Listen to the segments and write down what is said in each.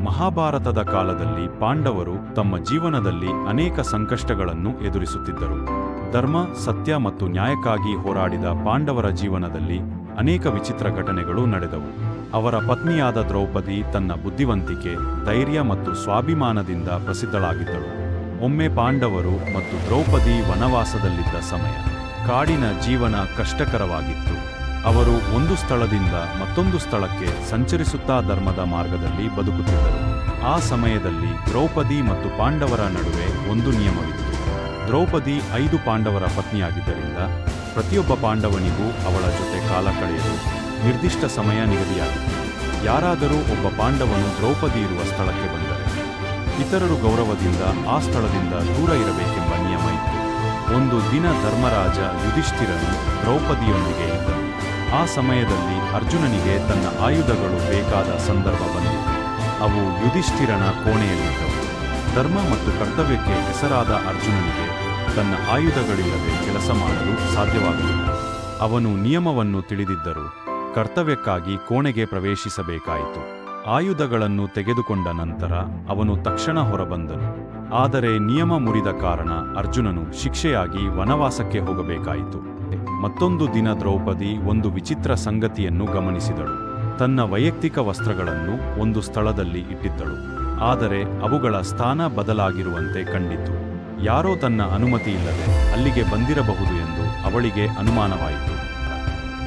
ಮಹಾಭಾರತದ ಕಾಲದಲ್ಲಿ ಪಾಂಡವರು ತಮ್ಮ ಜೀವನದಲ್ಲಿ ಅನೇಕ ಸಂಕಷ್ಟಗಳನ್ನು ಎದುರಿಸುತ್ತಿದ್ದರು. ಧರ್ಮ, ಸತ್ಯ ಮತ್ತು ನ್ಯಾಯಕ್ಕಾಗಿ ಹೋರಾಡಿದ ಪಾಂಡವರ ಜೀವನದಲ್ಲಿ ಅನೇಕ ವಿಚಿತ್ರ ಘಟನೆಗಳು ನಡೆದವು. ಅವರ ಪತ್ನಿಯಾದ ದ್ರೌಪದಿ ತನ್ನ ಬುದ್ಧಿವಂತಿಕೆ, ಧೈರ್ಯ ಮತ್ತು ಸ್ವಾಭಿಮಾನದಿಂದ ಪ್ರಸಿದ್ಧಳಾಗಿದ್ದಳು. ಒಮ್ಮೆ ಪಾಂಡವರು ಮತ್ತು ದ್ರೌಪದಿ ವನವಾಸದಲ್ಲಿದ್ದ ಸಮಯ. ಕಾಡಿನ ಜೀವನ ಕಷ್ಟಕರವಾಗಿತ್ತು. ಅವರು ಒಂದು ಸ್ಥಳದಿಂದ ಮತ್ತೊಂದು ಸ್ಥಳಕ್ಕೆ ಸಂಚರಿಸುತ್ತಾ ಧರ್ಮದ ಮಾರ್ಗದಲ್ಲಿ ಬದುಕುತ್ತಿದ್ದರು. ಆ ಸಮಯದಲ್ಲಿ ದ್ರೌಪದಿ ಮತ್ತು ಪಾಂಡವರ ನಡುವೆ ಒಂದು ನಿಯಮವಿತ್ತು. ದ್ರೌಪದಿ 5 ಪಾಂಡವರ ಪತ್ನಿಯಾಗಿದ್ದರಿಂದ ಪ್ರತಿಯೊಬ್ಬ ಪಾಂಡವನಿಗೂ ಅವಳ ಜೊತೆ ಕಾಲ ಕಳೆಯಲು ನಿರ್ದಿಷ್ಟ ಸಮಯ ನಿಗದಿಯಾಗಿತ್ತು. ಯಾರಾದರೂ ಒಬ್ಬ ಪಾಂಡವನು ದ್ರೌಪದಿ ಇರುವ ಸ್ಥಳಕ್ಕೆ ಬಂದರೆ ಇತರರು ಗೌರವದಿಂದ ಆ ಸ್ಥಳದಿಂದ ದೂರ ಇರಬೇಕೆಂಬ ನಿಯಮ ಇತ್ತು. ಒಂದು ದಿನ ಧರ್ಮರಾಜ ಯುಧಿಷ್ಠಿರನು ದ್ರೌಪದಿಯೊಂದಿಗೆ ಇದ್ದನು. ಆ ಸಮಯದಲ್ಲಿ ಅರ್ಜುನನಿಗೆ ತನ್ನ ಆಯುಧಗಳು ಬೇಕಾದ ಸಂದರ್ಭ ಬಂದಿತು. ಅವು ಯುಧಿಷ್ಠಿರನ ಕೋಣೆಯಲ್ಲಿದ್ದವು. ಧರ್ಮ ಮತ್ತು ಕರ್ತವ್ಯಕ್ಕೆ ಹೆಸರಾದ ಅರ್ಜುನನಿಗೆ ತನ್ನ ಆಯುಧಗಳಿಲ್ಲದೆ ಕೆಲಸ ಮಾಡಲು ಸಾಧ್ಯವಾಗಲಿಲ್ಲ. ಅವನು ನಿಯಮವನ್ನು ತಿಳಿದಿದ್ದರೂ ಕರ್ತವ್ಯಕ್ಕಾಗಿ ಕೋಣೆಗೆ ಪ್ರವೇಶಿಸಬೇಕಾಯಿತು. ಆಯುಧಗಳನ್ನು ತೆಗೆದುಕೊಂಡ ನಂತರ ಅವನು ತಕ್ಷಣ ಹೊರಬಂದನು. ಆದರೆ ನಿಯಮ ಮುರಿದ ಕಾರಣ ಅರ್ಜುನನು ಶಿಕ್ಷೆಯಾಗಿ ವನವಾಸಕ್ಕೆ ಹೋಗಬೇಕಾಯಿತು. ಮತ್ತೊಂದು ದಿನ ದ್ರೌಪದಿ ಒಂದು ವಿಚಿತ್ರ ಸಂಗತಿಯನ್ನು ಗಮನಿಸಿದಳು. ತನ್ನ ವೈಯಕ್ತಿಕ ವಸ್ತ್ರಗಳನ್ನು ಒಂದು ಸ್ಥಳದಲ್ಲಿ ಇಟ್ಟಿದ್ದಳು. ಆದರೆ ಅವುಗಳ ಸ್ಥಾನ ಬದಲಾಗಿರುವಂತೆ ಕಂಡಿತು. ಯಾರೋ ತನ್ನ ಅನುಮತಿ ಇಲ್ಲದೆ ಅಲ್ಲಿಗೆ ಬಂದಿರಬಹುದು ಎಂದು ಅವಳಿಗೆ ಅನುಮಾನವಾಯಿತು.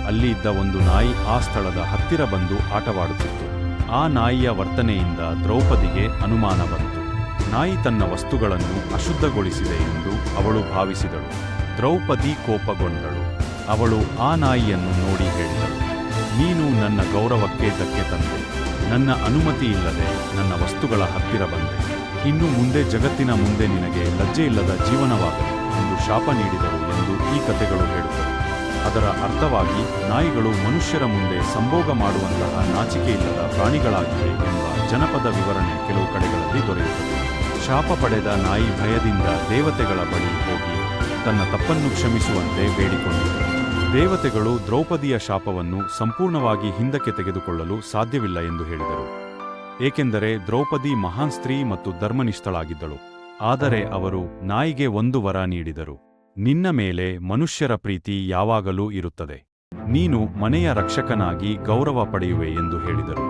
ಅಲ್ಲಿ ಇದ್ದ ಒಂದು ನಾಯಿ ಆ ಸ್ಥಳದ ಹತ್ತಿರ ಬಂದು ಆಟವಾಡುತ್ತಿತ್ತು. ಆ ನಾಯಿಯ ವರ್ತನೆಯಿಂದ ದ್ರೌಪದಿಗೆ ಅನುಮಾನ ಬಂತು. ನಾಯಿ ತನ್ನ ವಸ್ತುಗಳನ್ನು ಅಶುದ್ಧಗೊಳಿಸಿದೆ ಎಂದು ಅವಳು ಭಾವಿಸಿದಳು. ದ್ರೌಪದಿ ಕೋಪಗೊಂಡಳು. ಅವಳು ಆ ನಾಯಿಯನ್ನು ನೋಡಿ ಹೇಳಿದಳು, ನೀನು ನನ್ನ ಗೌರವಕ್ಕೆ ಧಕ್ಕೆ ತಂದೆ. ನನ್ನ ಅನುಮತಿ ಇಲ್ಲದೆ ನನ್ನ ವಸ್ತುಗಳ ಹತ್ತಿರ ಬಂದೆ. ಇನ್ನು ಮುಂದೆ ಜಗತ್ತಿನ ಮುಂದೆ ನಿನಗೆ ಲಜ್ಜೆಯಿಲ್ಲದ ಜೀವನವಾಗಲಿ ಎಂದು ಶಾಪ ನೀಡಿದರು ಎಂದು ಈ ಕಥೆಗಳು ಹೇಳುತ್ತವೆ. ಅದರ ಅರ್ಥವಾಗಿ ನಾಯಿಗಳು ಮನುಷ್ಯರ ಮುಂದೆ ಸಂಭೋಗ ಮಾಡುವಂತಹ ನಾಚಿಕೆಯಿಲ್ಲದ ಪ್ರಾಣಿಗಳಾಗಿವೆ ಎಂಬ ಜನಪದ ವಿವರಣೆ ಕೆಲವು ಕಡೆಗಳಲ್ಲಿ ದೊರೆಯುತ್ತದೆ. ಶಾಪ ಪಡೆದ ನಾಯಿ ಭಯದಿಂದ ದೇವತೆಗಳ ಬಳಿ ಹೋಗಿ ತನ್ನ ತಪ್ಪನ್ನು ಕ್ಷಮಿಸುವಂತೆ ಬೇಡಿಕೊಂಡಿತು. ದೇವತೆಗಳು ದ್ರೌಪದಿಯ ಶಾಪವನ್ನು ಸಂಪೂರ್ಣವಾಗಿ ಹಿಂದಕ್ಕೆ ತೆಗೆದುಕೊಳ್ಳಲು ಸಾಧ್ಯವಿಲ್ಲ ಎಂದು ಹೇಳಿದರು. ಏಕೆಂದರೆ ದ್ರೌಪದಿ ಮಹಾನ್ ಸ್ತ್ರೀ ಮತ್ತು ಧರ್ಮನಿಷ್ಠಳಾಗಿದ್ದಳು. ಆದರೆ ಅವರು ನಾಯಿಗೆ ಒಂದು ವರ ನೀಡಿದರು. ನಿನ್ನ ಮೇಲೆ ಮನುಷ್ಯರ ಪ್ರೀತಿ ಯಾವಾಗಲೂ ಇರುತ್ತದೆ. ನೀನು ಮನೆಯ ರಕ್ಷಕನಾಗಿ ಗೌರವ ಪಡೆಯುವೆ ಎಂದು ಹೇಳಿದರು.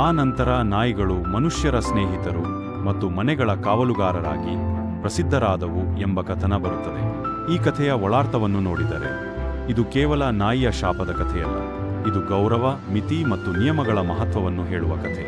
ಆ ನಂತರ ನಾಯಿಗಳು ಮನುಷ್ಯರ ಸ್ನೇಹಿತರು ಮತ್ತು ಮನೆಗಳ ಕಾವಲುಗಾರರಾಗಿ ಪ್ರಸಿದ್ಧರಾದವು ಎಂಬ ಕಥನ ಬರುತ್ತದೆ. ಈ ಕಥೆಯ ಒಳಾರ್ಥವನ್ನು ನೋಡಿದರೆ ಇದು ಕೇವಲ ನಾಯಿಯ ಶಾಪದ ಕಥೆಯಲ್ಲ. ಇದು ಗೌರವ, ಮಿತಿ ಮತ್ತು ನಿಯಮಗಳ ಮಹತ್ವವನ್ನು ಹೇಳುವ ಕಥೆ.